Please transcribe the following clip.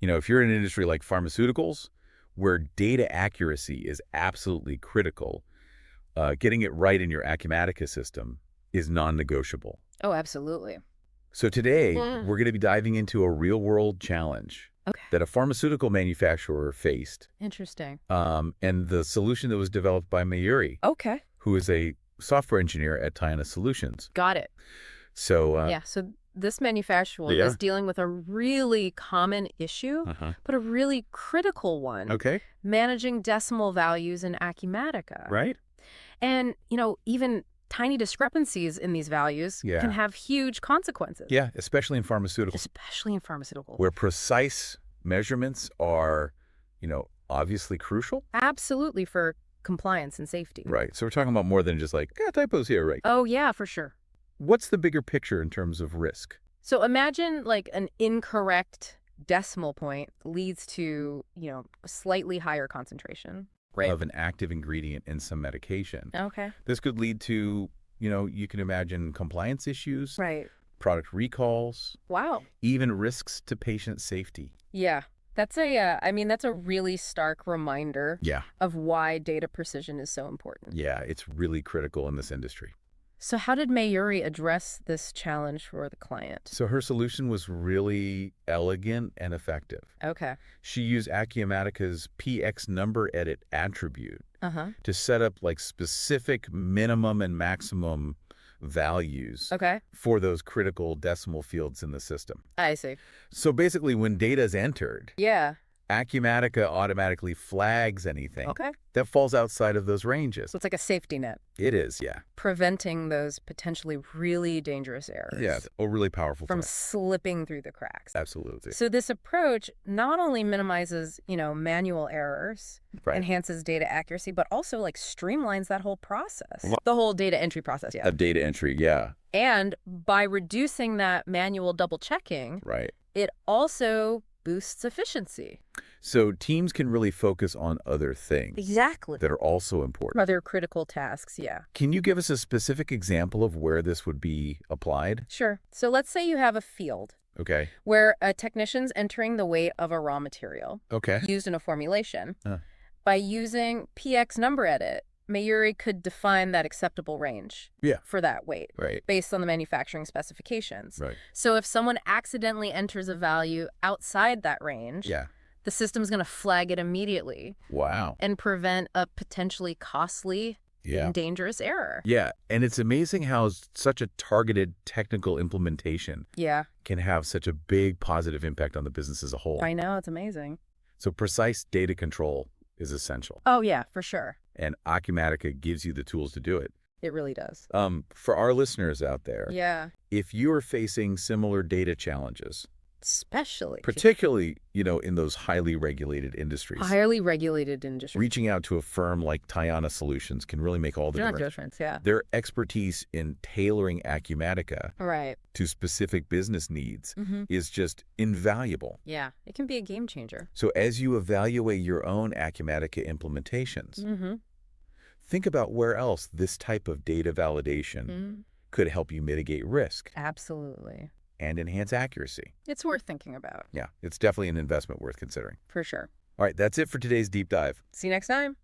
If you're in an industry like pharmaceuticals, where data accuracy is absolutely critical, getting it right in your Acumatica system is non-negotiable. Oh, absolutely. So today, Mm. we're going to be diving into a real-world challenge Okay. that a pharmaceutical manufacturer faced, Interesting. and the solution that was developed by Mayuri, Okay. who is a software engineer at Tiana Solutions. Got it. So, Yeah. So this manufacturer yeah. is dealing with a really common issue, Uh-huh. but a really critical one, Okay. managing decimal values in Acumatica. Right? And, even tiny discrepancies in these values Yeah. can have huge consequences. Yeah, especially in pharmaceuticals, Especially in pharmaceuticals. where precise measurements are, obviously crucial. Absolutely, for compliance and safety. Right. So we're talking about more than just like, typos here, right? Oh, yeah, for sure. What's the bigger picture in terms of risk? So imagine like an incorrect decimal point leads to, a slightly higher concentration. Right. Of an active ingredient in some medication. Okay. This could lead to, you can imagine compliance issues, Right. product recalls, Wow. even risks to patient safety. Yeah. That's a really stark reminder Yeah. of why data precision is so important. Yeah, it's really critical in this industry. So how did Mayuri address this challenge for the client? So her solution was really elegant and effective. Okay. She used Acumatica's PX number edit attribute Uh-huh. to set up like specific minimum and maximum values Okay. for those critical decimal fields in the system. I see. So basically, when data is entered, Yeah. Acumatica automatically flags anything Okay. that falls outside of those ranges. So it's like a safety net, It is, yeah. preventing those potentially really dangerous errors. Yeah, it's a really powerful from tool. slipping through the cracks. Absolutely. So this approach not only minimizes, manual errors, Right. enhances data accuracy, but also like streamlines that whole process. The whole data entry process, yeah. Of data entry, yeah. And by reducing that manual double checking, Right. it also boosts efficiency. So teams can really focus on other things Exactly. that are also important. Other critical tasks, yeah. Can you give us a specific example of where this would be applied? Sure. So let's say you have a field Okay. where a technician's entering the weight of a raw material Okay. used in a formulation. Huh. By using PX number edit, Mayuri could define that acceptable range Yeah. for that weight Right. based on the manufacturing specifications. Right. So if someone accidentally enters a value outside that range, Yeah. the system's going to flag it immediately Wow. and prevent a potentially costly Yeah. and dangerous error. Yeah. And it's amazing how such a targeted technical implementation Yeah, can have such a big positive impact on the business as a whole. I know. It's amazing. So precise data control is essential. Oh, yeah, for sure. And Acumatica gives you the tools to do it. It really does. For our listeners out there, Yeah, if you are facing similar data challenges, especially particularly, in those highly regulated industries, highly regulated industry. reaching out to a firm like Tiana Solutions can really make all the difference. Difference, yeah. Their expertise in tailoring Acumatica Right. to specific business needs Mm-hmm. is just invaluable. Yeah, it can be a game changer. So as you evaluate your own Acumatica implementations, Mm-hmm. think about where else this type of data validation Mm-hmm. could help you mitigate risk Absolutely. and enhance accuracy. It's worth thinking about, Yeah, it's definitely an investment worth considering. for sure. All right, that's it for today's deep dive. See you next time.